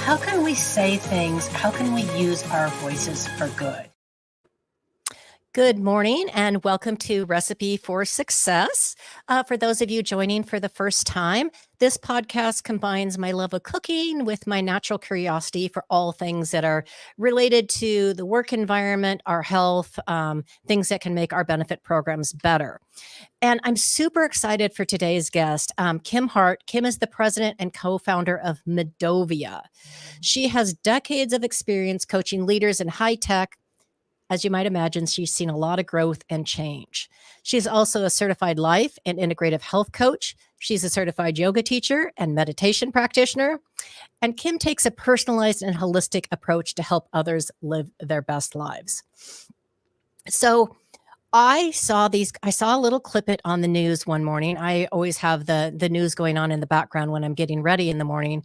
how can we say things? How can we use our voices for good? Good morning and welcome to Recipe for Success. For those of you joining for the first time, this podcast combines my love of cooking with my natural curiosity for all things that are related to the work environment, our health, things that can make our benefit programs better. And I'm super excited for today's guest, Kim Hart. Kim is the president and co-founder of Midovia. She has decades of experience coaching leaders in high tech. As you might imagine, she's seen a lot of growth and change. She's also a certified life and integrative health coach. She's a certified yoga teacher and meditation practitioner. And Kim takes a personalized and holistic approach to help others live their best lives. So I saw a little clip on the news one morning. I always have the news going on in the background when I'm getting ready in the morning.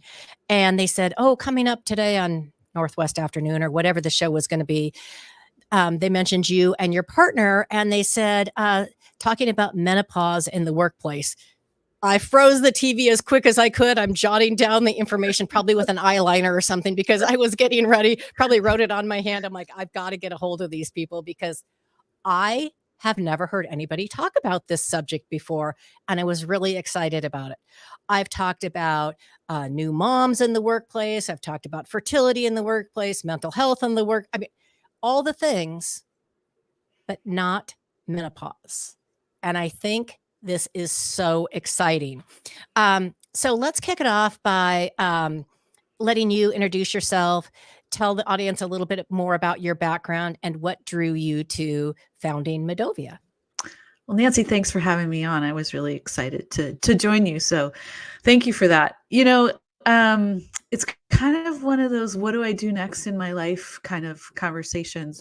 And they said, oh, coming up today on Northwest Afternoon or whatever the show was going to be, they mentioned you and your partner, and they said, talking about menopause in the workplace. I froze the TV as quick as I could. I'm jotting down the information, probably with an eyeliner or something, because I was getting ready, probably wrote it on my hand. I'm like, I've got to get a hold of these people because I have never heard anybody talk about this subject before, and I was really excited about it. I've talked about new moms in the workplace. I've talked about fertility in the workplace, mental health in the work. I mean, all the things, but not menopause. And I think this is so exciting. So let's kick it off by letting you introduce yourself, tell the audience a little bit more about your background and what drew you to founding Midovia. Well, Nancy, thanks for having me on. I was really excited to join you. So thank you for that. It's kind of one of those, what do I do next in my life kind of conversations.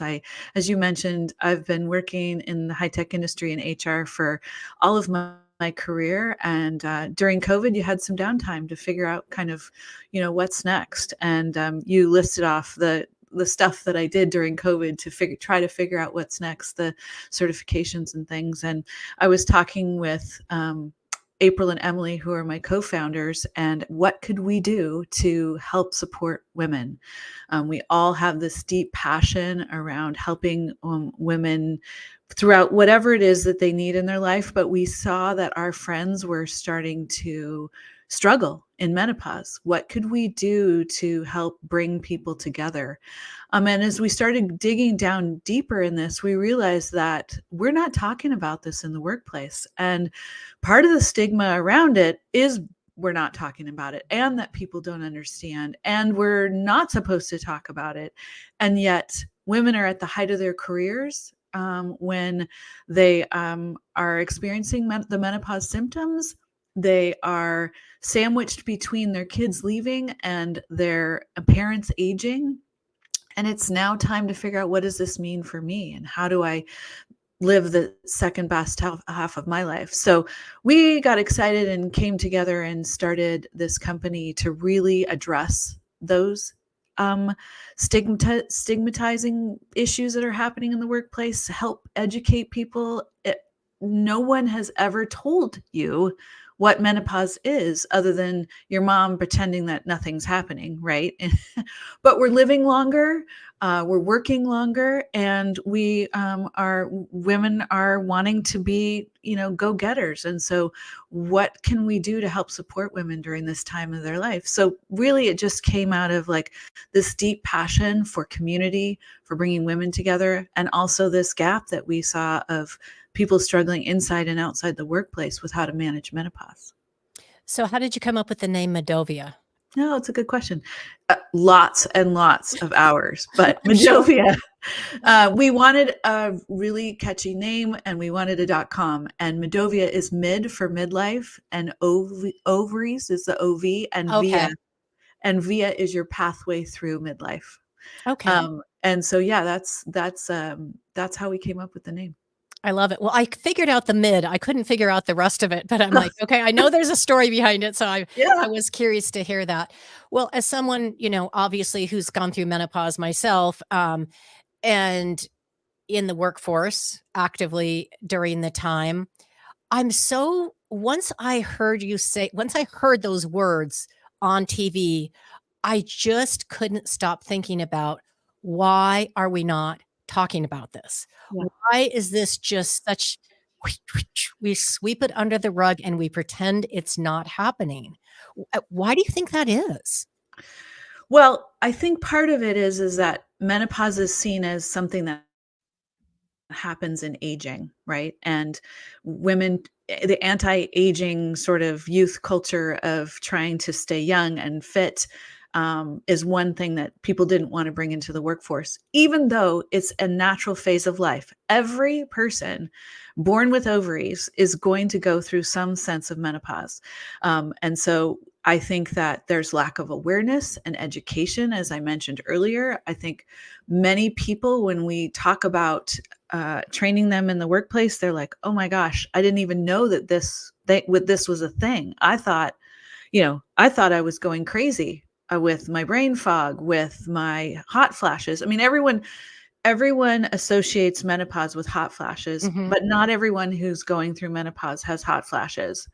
As you mentioned, I've been working in the high-tech industry in HR for all of my career. And during COVID, you had some downtime to figure out kind of, what's next. And you listed off the stuff that I did during COVID to try to figure out what's next, the certifications and things. And I was talking with April and Emily, who are my co-founders, and what could we do to help support women? We all have this deep passion around helping women throughout whatever it is that they need in their life, but we saw that our friends were starting to struggle in menopause. What could we do to help bring people together? And as we started digging down deeper in this, we realized that we're not talking about this in the workplace. And part of the stigma around it is we're not talking about it and that people don't understand and we're not supposed to talk about it. And yet women are at the height of their careers when they are experiencing the menopause symptoms. They are sandwiched between their kids leaving and their parents aging. And it's now time to figure out, what does this mean for me? And how do I live the second best half of my life? So we got excited and came together and started this company to really address those stigmatizing issues that are happening in the workplace, help educate people. No one has ever told you what menopause is other than your mom pretending that nothing's happening, right? But we're living longer, we're working longer, and women are wanting to be, go-getters. And so what can we do to help support women during this time of their life? So really it just came out of like this deep passion for community, for bringing women together, and also this gap that we saw of people struggling inside and outside the workplace with how to manage menopause. So how did you come up with the name Midovia? No, it's a good question. Lots and lots of hours, but Midovia. We wanted a really catchy name, and we wanted a .com. And Midovia is mid for midlife, and ovaries is the OV, and Okay. via is your pathway through midlife. Okay. And so yeah, that's how we came up with the name. I love it. Well, I figured out the mid. I couldn't figure out the rest of it, but I'm like, okay, I know there's a story behind it. So I was curious to hear that. Well, as someone, obviously who's gone through menopause myself, and in the workforce actively during the time, once I heard those words on TV, I just couldn't stop thinking about, why are we not talking about this? Yeah. Why is this just such, we sweep it under the rug and we pretend it's not happening? Why do you think that is? Well, I think part of it is that menopause is seen as something that happens in aging, right? And women, the anti-aging sort of youth culture of trying to stay young and fit is one thing that people didn't want to bring into the workforce, even though it's a natural phase of life. Every person born with ovaries is going to go through some sense of menopause. And so I think that there's lack of awareness and education, as I mentioned earlier. I think many people, when we talk about training them in the workplace, they're like, "Oh my gosh, I didn't even know that this was a thing. I thought I was going crazy with my brain fog, with my hot flashes." I mean, everyone associates menopause with hot flashes, Mhm. but not everyone who's going through menopause has hot flashes.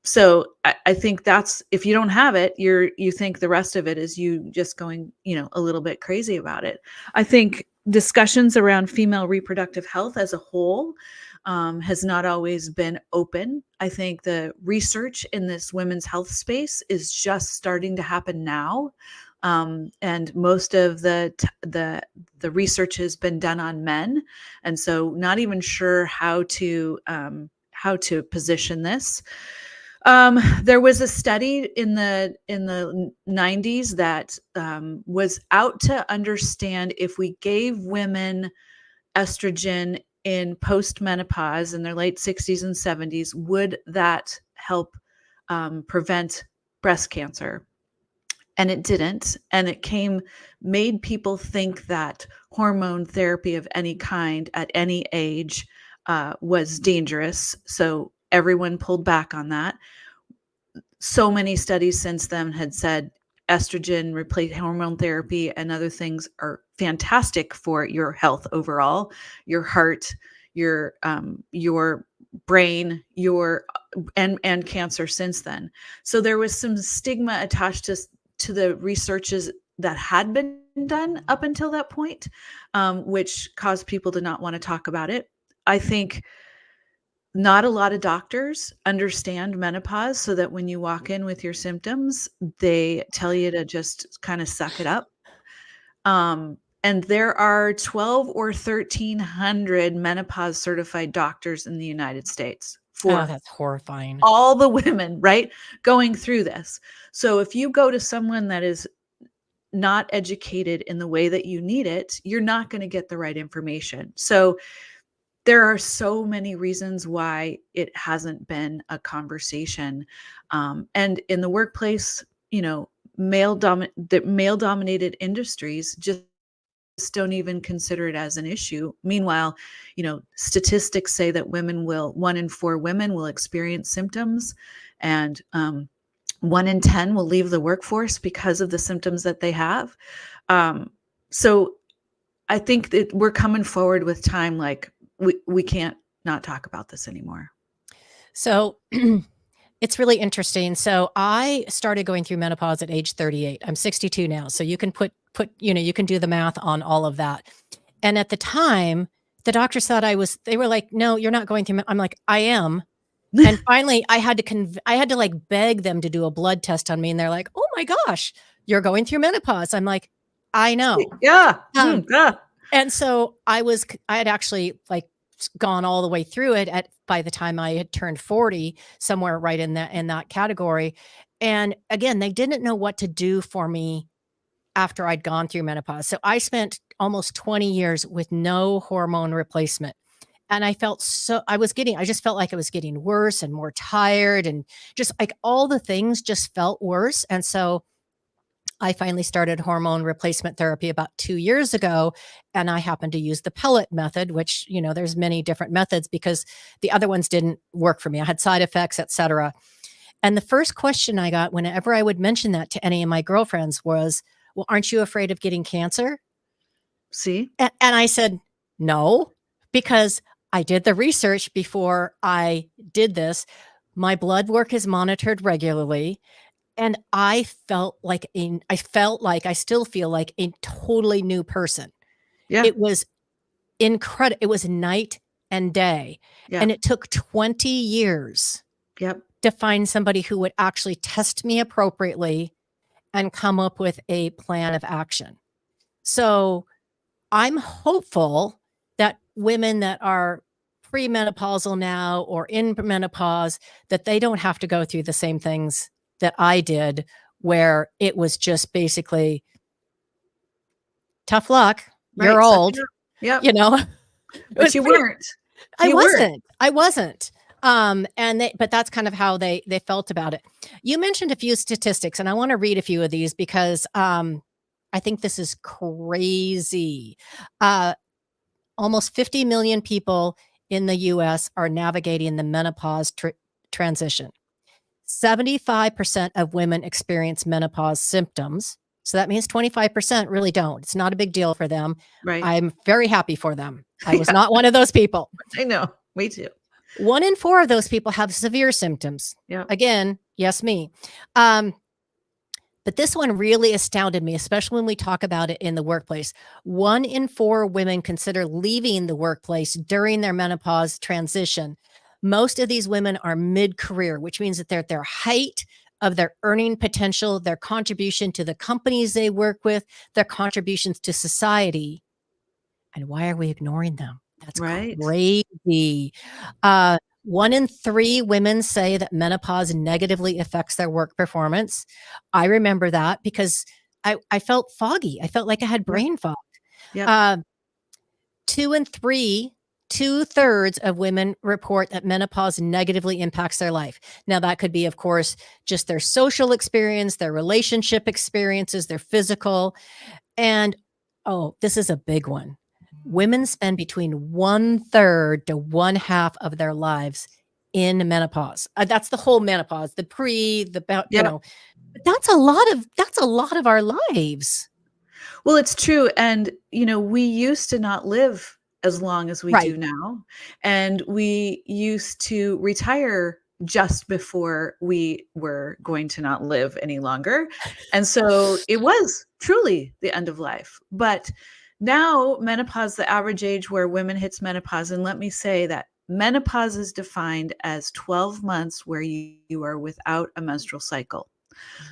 So I think that's, if you don't have it, you think the rest of it is you just going, a little bit crazy about it. I think discussions around female reproductive health as a whole has not always been open. I think the research in this women's health space is just starting to happen now. And most of the research has been done on men, and so not even sure how to position this. There was a study in the 90s that was out to understand if we gave women estrogen in postmenopause in their late 60s and 70s, would that help prevent breast cancer? And it didn't. And made people think that hormone therapy of any kind at any age was dangerous. So everyone pulled back on that. So many studies since then had said estrogen, replace hormone therapy, and other things are fantastic for your health overall, your heart, your brain, and cancer since then. So there was some stigma attached to the researches that had been done up until that point, which caused people to not want to talk about it. I think not a lot of doctors understand menopause, so that when you walk in with your symptoms, they tell you to just kind of suck it up. And there are 12 or 1,300 menopause certified doctors in the United States Oh, for that's horrifying. all the women, right, going through this. So if you go to someone that is not educated in the way that you need it, you're not going to get the right information. So there are so many reasons why it hasn't been a conversation. And in the workplace, the male dominated industries just don't even consider it as an issue. Meanwhile, statistics say that 1 in 4 women will experience symptoms, and 1 in 10 will leave the workforce because of the symptoms that they have. So I think that we're coming forward with time, like we can't not talk about this anymore. So it's really interesting. So I started going through menopause at age 38. I'm 62 now. So you can you can do the math on all of that. And at the time, the doctors thought they were like, "No, you're not going through." I'm like, "I am." And finally I had to like beg them to do a blood test on me. And they're like, "Oh my gosh, you're going through menopause." I'm like, "I know." Yeah. Um, Yeah. and so I had actually like gone all the way through it by the time I had turned 40, somewhere right in that category. And again, they didn't know what to do for me after I'd gone through menopause. So I spent almost 20 years with no hormone replacement. And I just felt like I was getting worse and more tired, and just like all the things just felt worse. And so I finally started hormone replacement therapy about 2 years ago, and I happened to use the pellet method, which, there's many different methods because the other ones didn't work for me. I had side effects, etc. And the first question I got whenever I would mention that to any of my girlfriends was, "Well, aren't you afraid of getting cancer?" See? And I said, "No, because I did the research before I did this. My blood work is monitored regularly. And I felt like I still feel like a totally new person. Yeah. It was incredible. It was night and day. Yeah. And it took 20 years Yep. to find somebody who would actually test me appropriately and come up with a plan of action. So I'm hopeful that women that are premenopausal now or in menopause, that they don't have to go through the same things that I did, where it was just basically tough luck. You're Right. Suck it old, up. Yep. you know. It But was you pretty. weren't. You weren't. I wasn't. But that's kind of how they felt about it. You mentioned a few statistics, and I want to read a few of these because I think this is crazy. Uh, Almost 50 million people in the US are navigating the menopause transition. 75% of women experience menopause symptoms. So that means 25% really don't. It's not a big deal for them. Right. I'm very happy for them. I was Yeah. not one of those people. I know. Me too. 1 in 4 of those people have severe symptoms. Yep. Again, yes, me. But this one really astounded me, especially when we talk about it in the workplace. 1 in 4 women consider leaving the workplace during their menopause transition. Most of these women are mid-career, which means that they're at their height of their earning potential, their contribution to the companies they work with, their contributions to society. And why are we ignoring them? That's Right. crazy. 1 in 3 women say that menopause negatively affects their work performance. I remember that because I felt foggy. I felt like I had Yep. brain fog. Yep. 2 and 3, 2/3 of women report that menopause negatively impacts their life. Now, that could be, of course, just their social experience, their relationship experiences, their physical. And oh, this is a big one. Women spend between 1/3 to 1/2 of their lives in menopause. That's the whole menopause, the pre, the Yep. but that's a lot of our lives. Well, it's true. And, we used to not live as long as we Right. do now. And we used to retire just before we were going to not live any longer. And so it was truly the end of life. But now, menopause, the average age where women hits menopause, and let me say that menopause is defined as 12 months where you are without a menstrual cycle.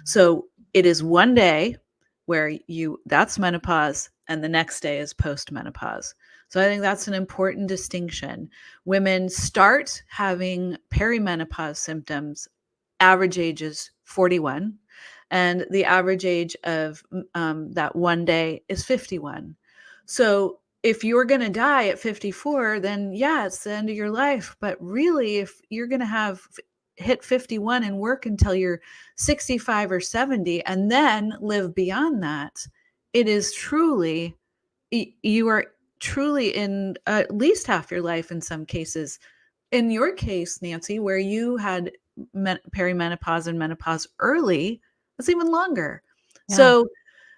So it is one day where that's menopause and the next day is postmenopause. So I think that's an important distinction. Women start having perimenopause symptoms, average age is 41, and the average age of that one day is 51. So if you're going to die at 54, then yeah, it's the end of your life. But really, if you're going to hit 51 and work until you're 65 or 70 and then live beyond that, it is truly, you are truly in at least half your life in some cases. In your case, Nancy, where you had perimenopause and menopause early, that's even longer. Yeah. So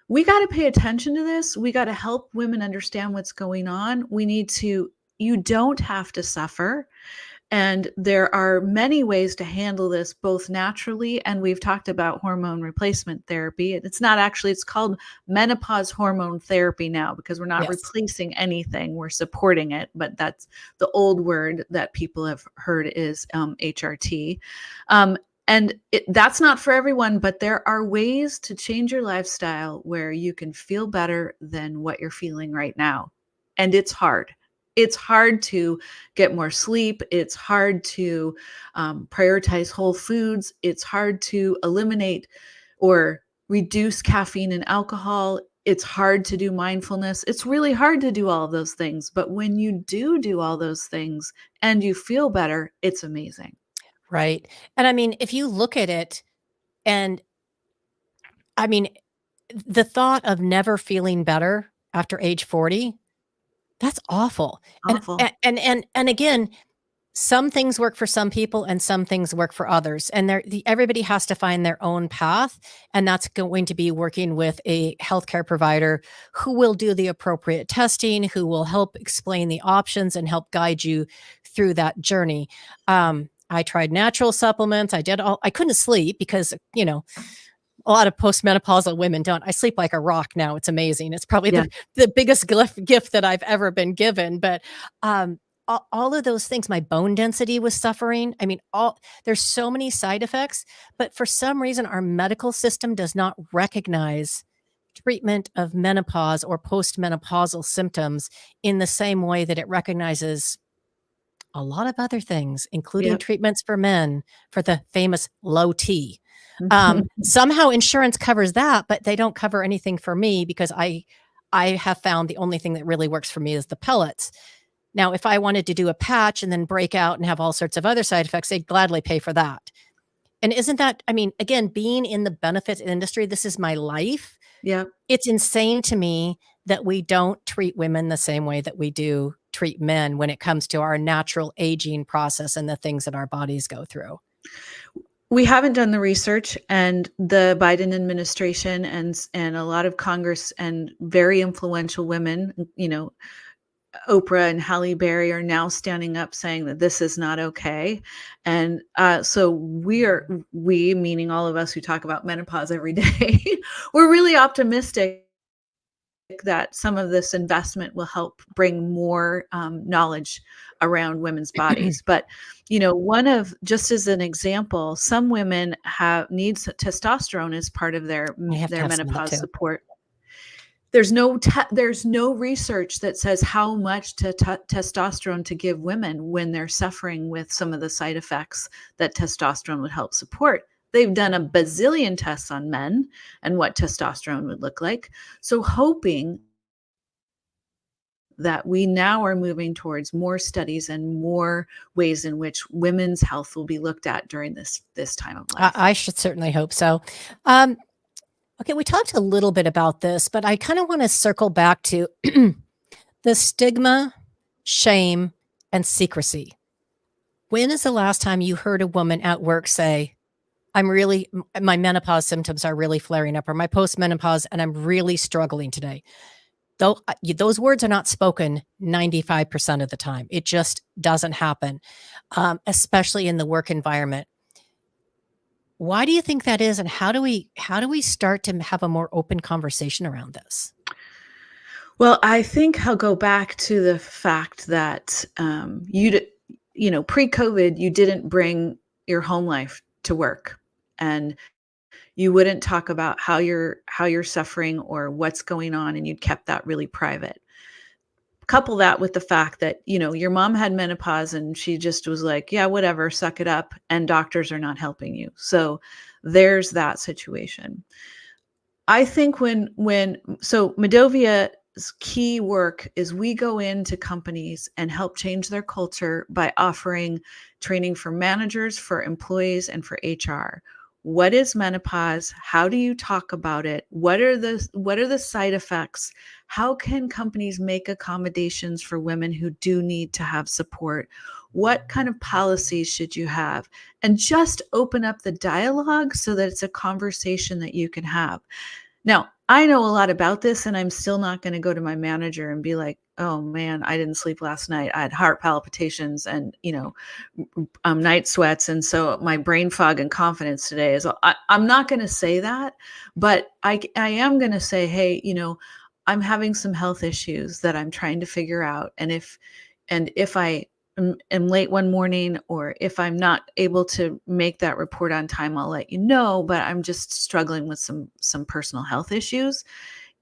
we got to pay attention to this. We got to help women understand what's going on. You don't have to suffer. And there are many ways to handle this, both naturally, and we've talked about hormone replacement therapy. It's called menopause hormone therapy now because we're not Yes. replacing anything, we're supporting it. But that's the old word that people have heard is HRT. That's not for everyone, but there are ways to change your lifestyle where you can feel better than what you're feeling right now. And it's hard. It's hard to get more sleep. It's hard to prioritize whole foods. It's hard to eliminate or reduce caffeine and alcohol. It's hard to do mindfulness. It's really hard to do all of those things. But when you do all those things and you feel better, it's amazing. Right. And I mean, if you look at it, and I mean, the thought of never feeling better after age 40, that's awful. And Awful. and again, some things work for some people and some things work for others. And everybody has to find their own path. And that's going to be working with a healthcare provider who will do the appropriate testing, who will help explain the options and help guide you through that journey. I tried natural supplements. I couldn't sleep because, a lot of postmenopausal women don't. I sleep like a rock now. It's amazing. It's probably Yeah. the biggest gift that I've ever been given. But all of those things, my bone density was suffering. I mean, there's so many side effects, but for some reason, our medical system does not recognize treatment of menopause or postmenopausal symptoms in the same way that it recognizes a lot of other things, including Yep. treatments for men for the famous low T. Somehow insurance covers that, but they don't cover anything for me because I have found the only thing that really works for me is the pellets. Now, if I wanted to do a patch and then break out and have all sorts of other side effects, they'd gladly pay for that. And isn't that, I mean, again, being in the benefits industry, this is my life. Yep. It's insane to me that we don't treat women the same way that we do treat men when it comes to our natural aging process and the things that our bodies go through. We haven't done the research, and the Biden administration and a lot of Congress and very influential women, Oprah and Halle Berry, are now standing up saying that this is not okay. And so we, meaning all of us who talk about menopause every day, we're really optimistic that some of this investment will help bring more knowledge around women's bodies. But, just as an example, some women needs testosterone as part of their I have to have some of that menopause too. support. There's no research that says how much testosterone to give women when they're suffering with some of the side effects that testosterone would help support. They've done a bazillion tests on men and what testosterone would look like. So hoping that we now are moving towards more studies and more ways in which women's health will be looked at during this time of life. I should certainly hope so. Okay, we talked a little bit about this, but I kind of want to circle back to the stigma, shame, and secrecy. When is the last time you heard a woman at work say, my menopause symptoms are really flaring up, or my postmenopause, and I'm really struggling today? Though those words are not spoken 95% of the time. It just doesn't happen, especially in the work environment. Why do you think that is, and how do we start to have a more open conversation around this? Well, I think I'll go back to the fact that pre-COVID, you didn't bring your home life to work, and you wouldn't talk about how you're suffering or what's going on, and you'd kept that really private. Couple that with the fact that, your mom had menopause and she just was like, yeah, whatever, suck it up. And doctors are not helping you. So there's that situation. I think so Midovia's key work is we go into companies and help change their culture by offering training for managers, for employees, and for HR. What is menopause? How do you talk about it? What are the side effects? How can companies make accommodations for women who do need to have support? What kind of policies should you have? And just open up the dialogue so that it's a conversation that you can have. Now, I know a lot about this, and I'm still not going to go to my manager and be like, oh man, I didn't sleep last night. I had heart palpitations and, night sweats. And so my brain fog and confidence today is, I'm not going to say that, but I am going to say, hey, I'm having some health issues that I'm trying to figure out. And if I am late one morning, or if I'm not able to make that report on time, I'll let you know, but I'm just struggling with some personal health issues.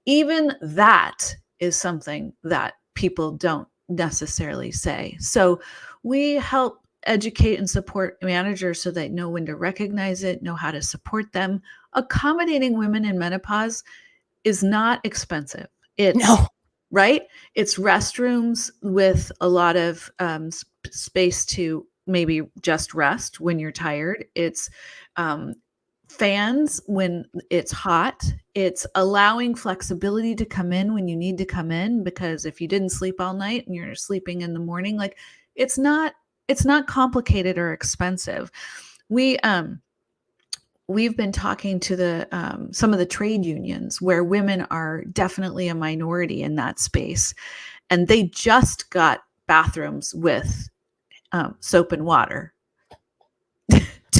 Even that is something that people don't necessarily say. So we help educate and support managers so they know when to recognize it, know how to support them. Accommodating women in menopause is not expensive. No. Right? It's restrooms with a lot of space to maybe just rest when you're tired. It's fans when it's hot. It's allowing flexibility to come in when you need to come in, because if you didn't sleep all night and you're sleeping in the morning, like it's not complicated or expensive. We've been talking to some of the trade unions where women are definitely a minority in that space, and they just got bathrooms with soap and water.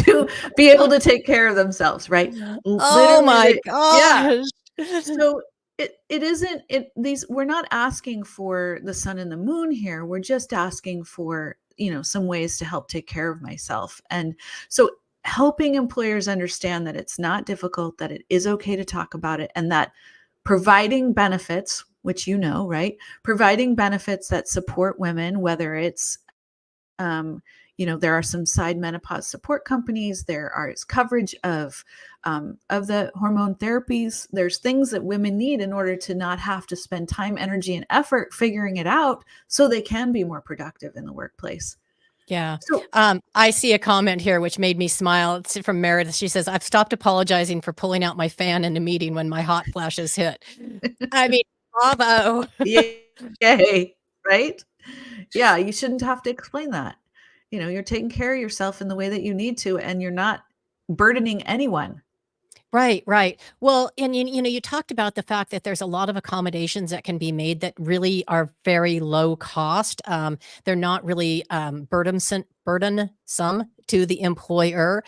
to be able to take care of themselves, right? Oh Literally, my yeah. gosh. So it isn't it these we're not asking for the sun and the moon here. We're just asking for, some ways to help take care of myself. And so helping employers understand that it's not difficult, that it is okay to talk about it, and that providing benefits, which right? Providing benefits that support women, whether it's there are some side menopause support companies. There is coverage of the hormone therapies. There's things that women need in order to not have to spend time, energy, and effort figuring it out, so they can be more productive in the workplace. Yeah. So I see a comment here which made me smile. It's from Meredith. She says, I've stopped apologizing for pulling out my fan in a meeting when my hot flashes hit. I mean, bravo. yay, right? Yeah, you shouldn't have to explain that. You're taking care of yourself in the way that you need to, and you're not burdening anyone. Right, right. Well, and you talked about the fact that there's a lot of accommodations that can be made that really are very low cost. They're not really burdensome to the employer.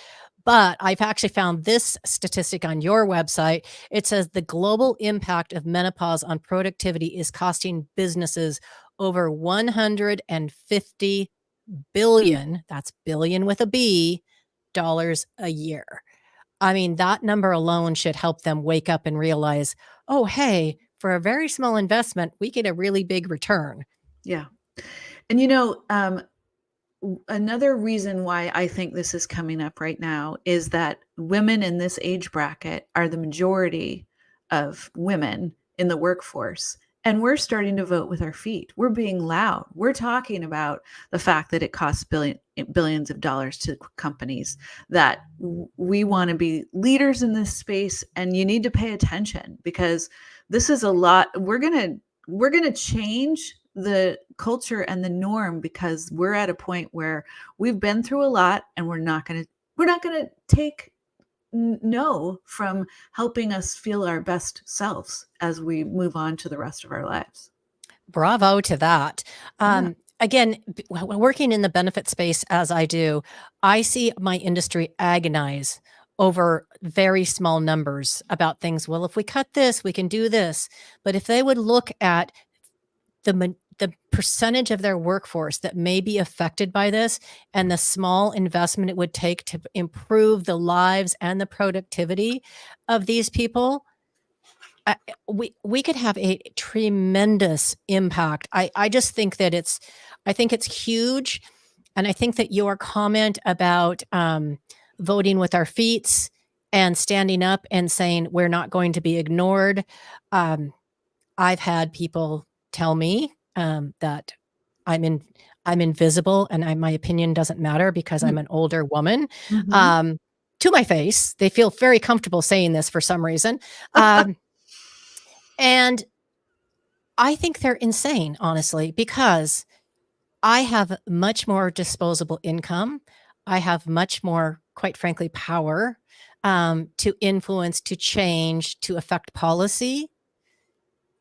But I've actually found this statistic on your website. It says the global impact of menopause on productivity is costing businesses over 150 billion, that's billion with a B, dollars a year. I mean, that number alone should help them wake up and realize, oh, hey, for a very small investment, we get a really big return. Yeah. And another reason why I think this is coming up right now is that women in this age bracket are the majority of women in the workforce. And we're starting to vote with our feet. We're being loud. We're talking about the fact that it costs billions of dollars to companies, that we want to be leaders in this space, and you need to pay attention, because this is a lot. We're going to change the culture and the norm, because we're at a point where we've been through a lot, and we're not going to take no from helping us feel our best selves as we move on to the rest of our lives. Bravo to that. Yeah. Again, working in the benefit space as I do, I see my industry agonize over very small numbers about things. Well, if we cut this, we can do this. But if they would look at the percentage of their workforce that may be affected by this, and the small investment it would take to improve the lives and the productivity of these people, we could have a tremendous impact. I just think that I think it's huge, and I think that your comment about voting with our feet and standing up and saying we're not going to be ignored. I've had people tell me that I'm invisible, and my opinion doesn't matter because I'm an older woman. Mm-hmm. To my face, they feel very comfortable saying this for some reason. And I think they're insane, honestly, because I have much more disposable income. I have much more, quite frankly, power to influence, to change, to affect policy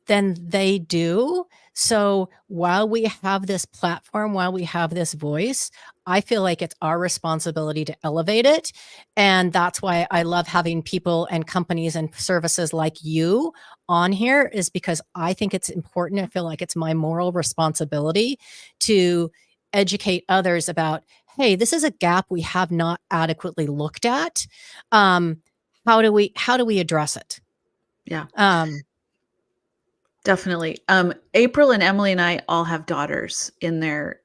than they do. So while we have this platform, while we have this voice, I feel like it's our responsibility to elevate it. And that's why I love having people and companies and services like you on here, is because I think it's important. I feel like it's my moral responsibility to educate others about, hey, this is a gap we have not adequately looked at. How do we address it? Yeah. Definitely. April and Emily and I all have daughters in their,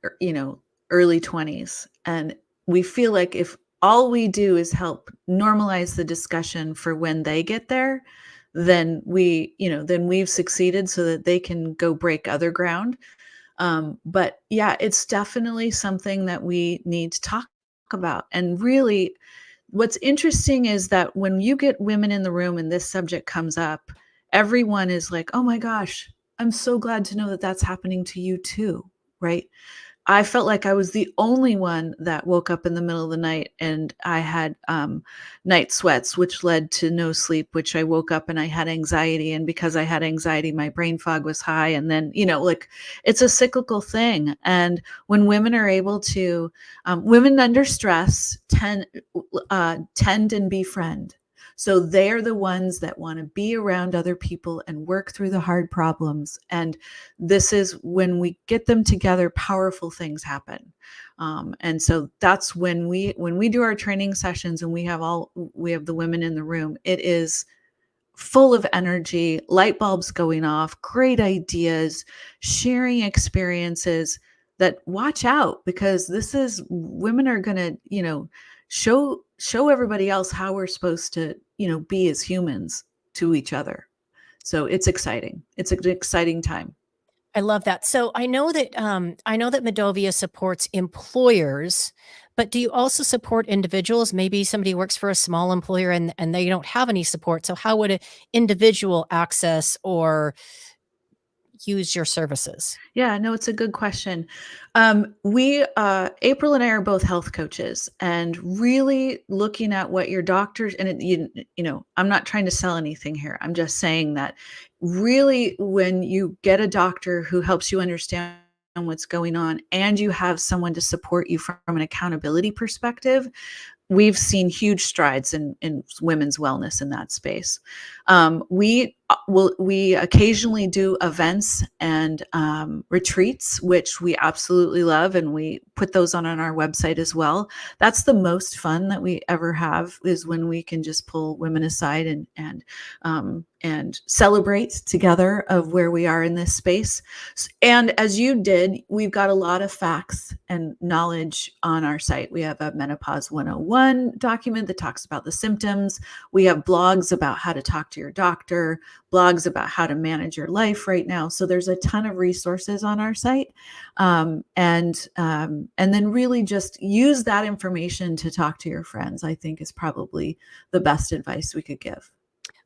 early 20s. And we feel like if all we do is help normalize the discussion for when they get there, then we've succeeded, so that they can go break other ground. But yeah, it's definitely something that we need to talk about. And really, what's interesting is that when you get women in the room and this subject comes up, everyone is like, oh my gosh, I'm so glad to know that that's happening to you too, right? I felt like I was the only one that woke up in the middle of the night, and I had night sweats, which led to no sleep, which I woke up and I had anxiety. And because I had anxiety, my brain fog was high. And then, like, it's a cyclical thing. And when women are able to, women under stress tend and befriend. So they're the ones that want to be around other people and work through the hard problems. And this is when we get them together, powerful things happen. And so that's when we do our training sessions and we have the women in the room, it is full of energy, light bulbs going off, great ideas, sharing experiences. That watch out, because women are going to, show everybody else how we're supposed to, be as humans to each other. So it's exciting. It's an exciting time. I love that. So I know that Medovia supports employers, but do you also support individuals? Maybe somebody works for a small employer and they don't have any support. So how would an individual access or use your services? Yeah, no, it's a good question. April and I are both health coaches, and really looking at what your doctors, and I'm not trying to sell anything here. I'm just saying that really when you get a doctor who helps you understand what's going on and you have someone to support you from an accountability perspective, we've seen huge strides in women's wellness in that space. We occasionally do events and retreats, which we absolutely love, and we put those on our website as well. That's the most fun that we ever have, is when we can just pull women aside and celebrate together of where we are in this space. And as you did, we've got a lot of facts and knowledge on our site. We have a Menopause 101 document that talks about the symptoms. We have blogs about how to talk to your doctor, blogs about how to manage your life right now. So there's a ton of resources on our site. And then really just use that information to talk to your friends, I think, is probably the best advice we could give.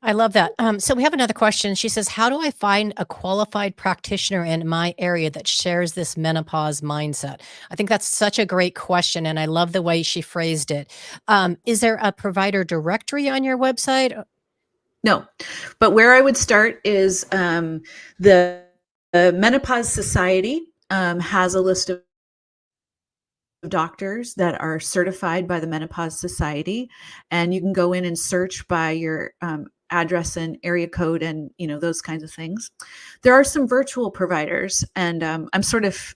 I love that. So we have another question. She says, how do I find a qualified practitioner in my area that shares this menopause mindset? I think that's such a great question, and I love the way she phrased it. Is there a provider directory on your website? No, but where I would start is the Menopause Society has a list of doctors that are certified by the Menopause Society, and you can go in and search by your address and area code and those kinds of things. There are some virtual providers, and I'm sort of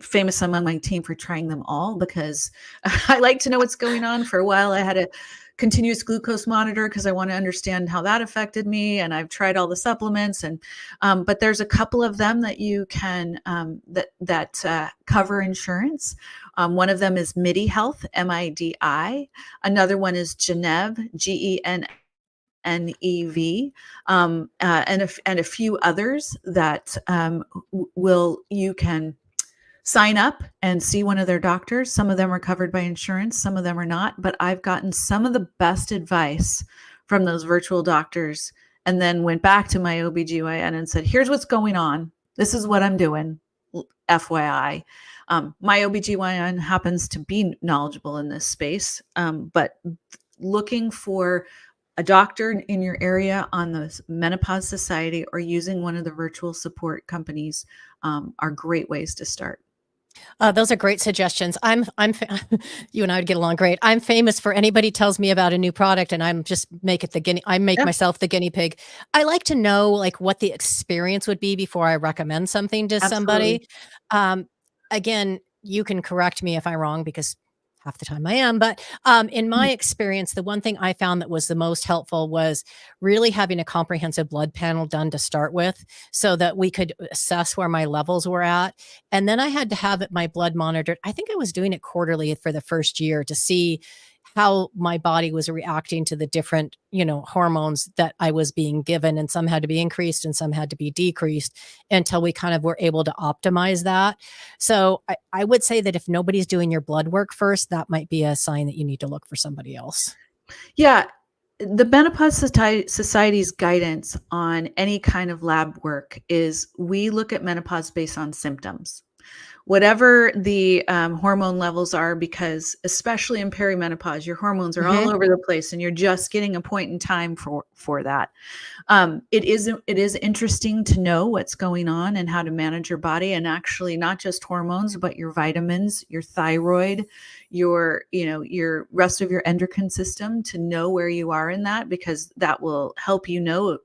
famous among my team for trying them all, because I like to know what's going on. For a while I had a continuous glucose monitor because I want to understand how that affected me, and I've tried all the supplements, and but there's a couple of them that you can that cover insurance. One of them is Midi Health, MIDI. Another one is Genev, GENNEV, and a few others that you can sign up and see one of their doctors. Some of them are covered by insurance, some of them are not, but I've gotten some of the best advice from those virtual doctors, and then went back to my OBGYN and said, here's what's going on. This is what I'm doing. FYI. My OBGYN happens to be knowledgeable in this space, but looking for a doctor in your area on the Menopause Society or using one of the virtual support companies are great ways to start. Those are great suggestions. You and I would get along great. I'm famous for anybody tells me about a new product and I'm just I make myself the guinea pig. I like to know like what the experience would be before I recommend something to somebody. Again, you can correct me if I'm wrong, because half the time I am, but in my experience, the one thing I found that was the most helpful was really having a comprehensive blood panel done to start with, so that we could assess where my levels were at. And then I had to have my blood monitored. I think I was doing it quarterly for the first year to see how my body was reacting to the different, hormones that I was being given. And some had to be increased and some had to be decreased until we kind of were able to optimize that. So I would say that if nobody's doing your blood work first, that might be a sign that you need to look for somebody else. Yeah. The Menopause Society's guidance on any kind of lab work is we look at menopause based on symptoms. whatever the hormone levels are, because especially in perimenopause, your hormones are all over the place and you're just getting a point in time for that. It is interesting to know what's going on and how to manage your body, and actually not just hormones, but your vitamins, your thyroid, your rest of your endocrine system, to know where you are in that, because that will help you know,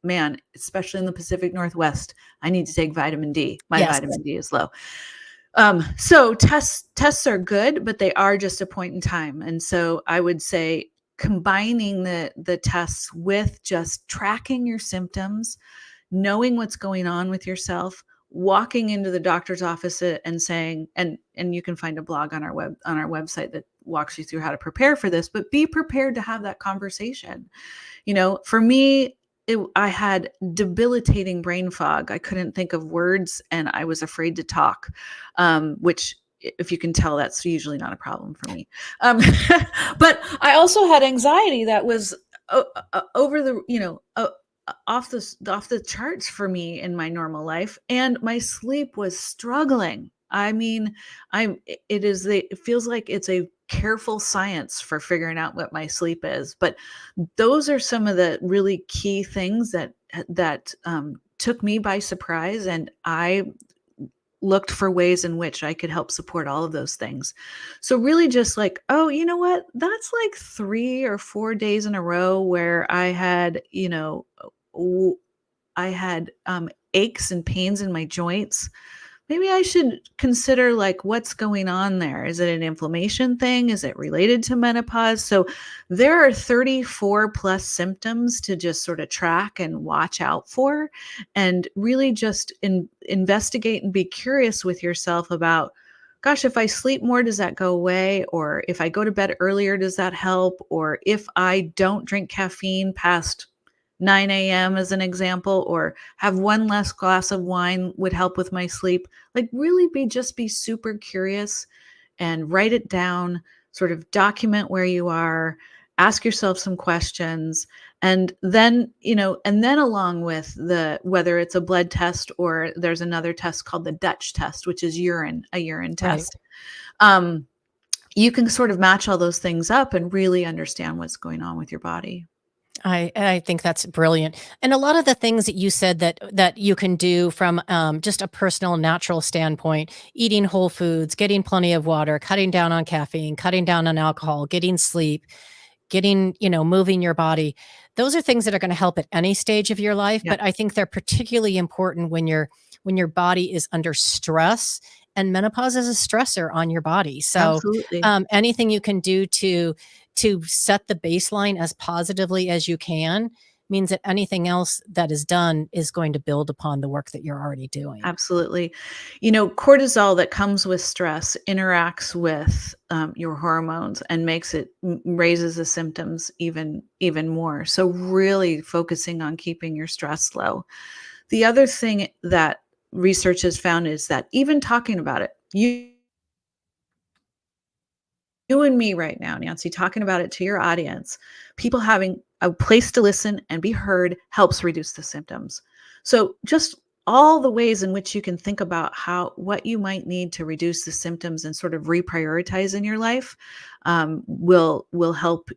man, especially in the Pacific Northwest, I need to take vitamin D. My Yes. vitamin D is low. So tests are good, but they are just a point in time. And so I would say combining the tests with just tracking your symptoms, knowing what's going on with yourself, walking into the doctor's office and saying, and you can find a blog on our website that walks you through how to prepare for this, but be prepared to have that conversation. For me, I had debilitating brain fog. I couldn't think of words and I was afraid to talk, which, if you can tell, that's usually not a problem for me. But I also had anxiety that was over the, off the charts for me in my normal life, and my sleep was struggling. I mean, it feels like it's a careful science for figuring out what my sleep is, but those are some of the really key things that took me by surprise, and I looked for ways in which I could help support all of those things. So really just like, oh, you know what? That's like 3 or 4 days in a row where I had, aches and pains in my joints. Maybe I should consider, like, what's going on there. Is it an inflammation thing? Is it related to menopause? So there are 34 plus symptoms to just sort of track and watch out for, and really just investigate and be curious with yourself about, gosh, if I sleep more, does that go away? Or if I go to bed earlier, does that help? Or if I don't drink caffeine past 9 a.m. as an example, or have one less glass of wine would help with my sleep. Like, really be super curious and write it down, sort of document where you are, ask yourself some questions. And then, along with whether it's a blood test or there's another test called the Dutch test, which is a urine test. You can sort of match all those things up and really understand what's going on with your body. I think that's brilliant. And a lot of the things that you said that you can do from just a personal, natural standpoint, eating whole foods, getting plenty of water, cutting down on caffeine, cutting down on alcohol, getting sleep, moving your body. Those are things that are going to help at any stage of your life. Yeah. But I think they're particularly important when your body is under stress, and menopause is a stressor on your body. So Absolutely. anything you can do to set the baseline as positively as you can means that anything else that is done is going to build upon the work that you're already doing. Absolutely. Cortisol that comes with stress interacts with your hormones and raises the symptoms even more. So really focusing on keeping your stress low. The other thing that research has found is that even talking about it, you and me right now, Nancy, talking about it to your audience, people having a place to listen and be heard helps reduce the symptoms. So just all the ways in which you can think about what you might need to reduce the symptoms and sort of reprioritize in your life will help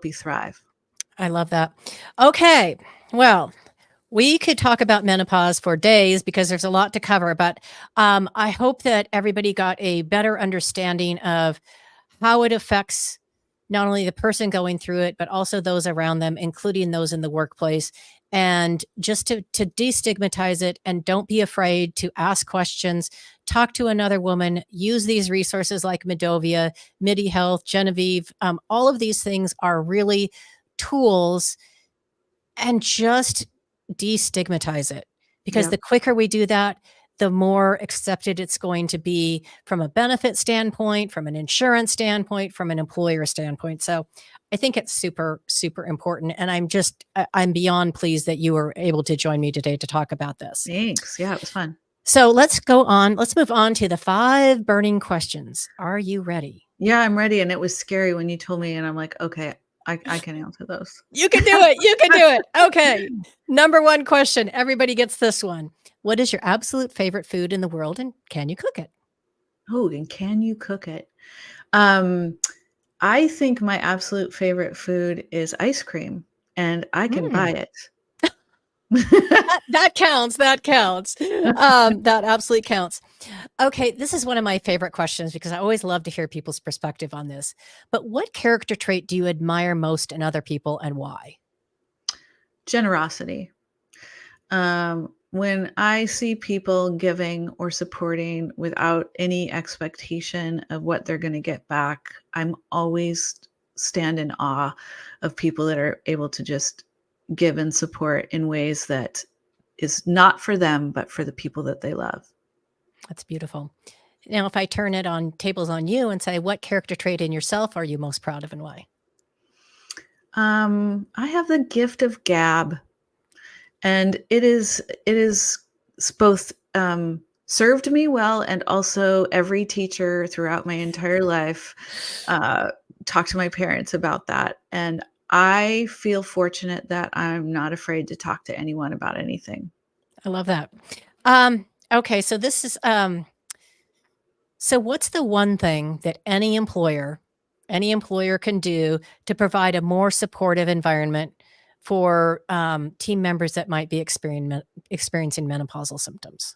you thrive. I love that. Okay. Well, we could talk about menopause for days because there's a lot to cover, but I hope that everybody got a better understanding of how it affects not only the person going through it, but also those around them, including those in the workplace. And just to destigmatize it, and don't be afraid to ask questions, talk to another woman, use these resources like Midovia, Midi Health, Genevieve. All of these things are really tools, and just destigmatize it, because the quicker we do that, the more accepted it's going to be from a benefit standpoint, from an insurance standpoint, from an employer standpoint. So I think it's super, super important. And I'm beyond pleased that you were able to join me today to talk about this. Thanks. Yeah, it was fun. So let's move on to the 5 burning questions. Are you ready? Yeah, I'm ready. And it was scary when you told me, and I'm like, okay, I can answer those. You can do it. You can do it. Okay. Number 1 question. Everybody gets this one. What is your absolute favorite food in the world, and can you cook it? Oh, and can you cook it? Um, I think my absolute favorite food is ice cream, and I can buy Hmm. it. That counts. That counts. That absolutely counts. Okay, this is one of my favorite questions because I always love to hear people's perspective on this. But what character trait do you admire most in other people and why? Generosity. When I see people giving or supporting without any expectation of what they're going to get back, I'm always stand in awe of people that are able to just give and support in ways that is not for them, but for the people that they love. That's beautiful. Now, if I turn it on tables on you and say, what character trait in yourself are you most proud of and why? I have the gift of gab, and it is both served me well, and also every teacher throughout my entire life uh, talked to my parents about that. And I feel fortunate that I'm not afraid to talk to anyone about anything. I love that. Okay, so this is so what's the one thing that any employer can do to provide a more supportive environment for team members that might be experiencing menopausal symptoms?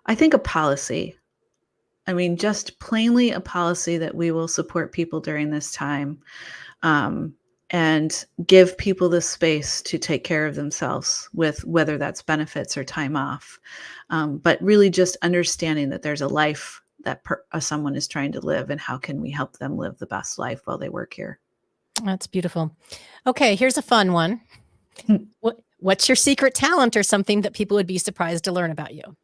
I think a policy. I mean, just plainly a policy that we will support people during this time, um, and give people the space to take care of themselves with whether that's benefits or time off. But really just understanding that there's a life that someone is trying to live, and how can we help them live the best life while they work here. That's beautiful. Okay, here's a fun one. What's your secret talent or something that people would be surprised to learn about you?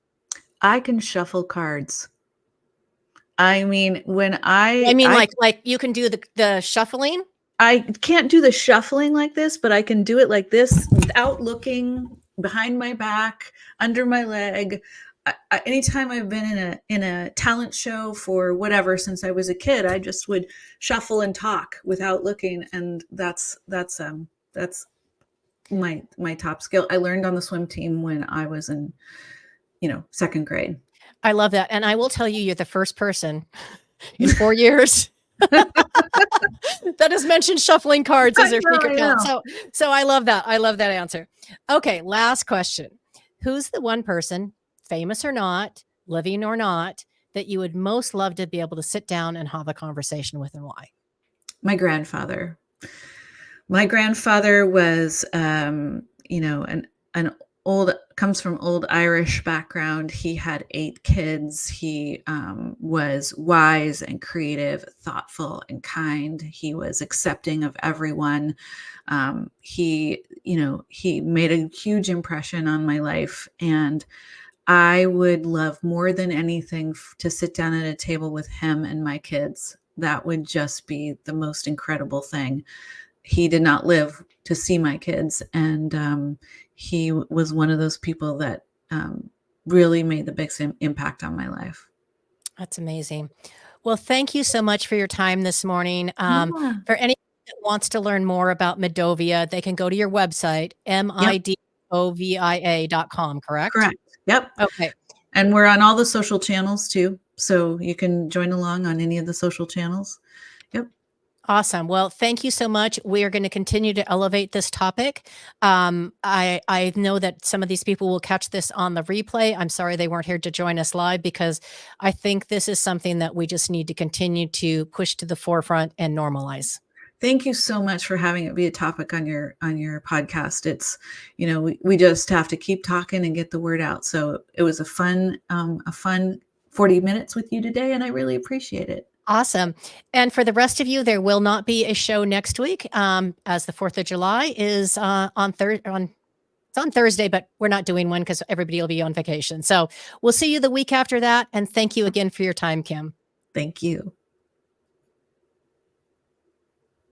I can shuffle cards. I mean, when I mean, I like you can do the shuffling. I can't do the shuffling like this, but I can do it like this without looking behind my back, under my leg. Anytime I've been in a talent show for whatever since I was a kid, I just would shuffle and talk without looking, and that's my top skill. I learned on the swim team when I was in second grade. I love that, and I will tell you, you're the first person in 4 years that has mentioned shuffling cards as their secret I talent. know. So I love that. I love that answer. Okay, last question. Who's the one person, famous or not, living or not, that you would most love to be able to sit down and have a conversation with and why? My grandfather. My grandfather was, an old comes from old Irish background. He had 8 kids. He was wise and creative, thoughtful and kind. He was accepting of everyone. He made a huge impression on my life, and I would love more than anything to sit down at a table with him and my kids. That would just be the most incredible thing. He did not live to see my kids, and he was one of those people that really made the biggest impact on my life. That's amazing. Well, thank you so much for your time this morning. Yeah. For anyone that wants to learn more about Midovia, they can go to your website, Yep. midovia.com, correct? Correct. Yep. Okay. And we're on all the social channels too, so you can join along on any of the social channels. Yep. Awesome. Well, thank you so much. We are going to continue to elevate this topic. I know that some of these people will catch this on the replay. I'm sorry they weren't here to join us live because I think this is something that we just need to continue to push to the forefront and normalize. Thank you so much for having it be a topic on your podcast. It's, we just have to keep talking and get the word out. So it was a fun 40 minutes with you today, and I really appreciate it. Awesome. And for the rest of you, there will not be a show next week, as the 4th of July is it's on Thursday, but we're not doing one because everybody will be on vacation. So we'll see you the week after that. And thank you again for your time, Kim. Thank you.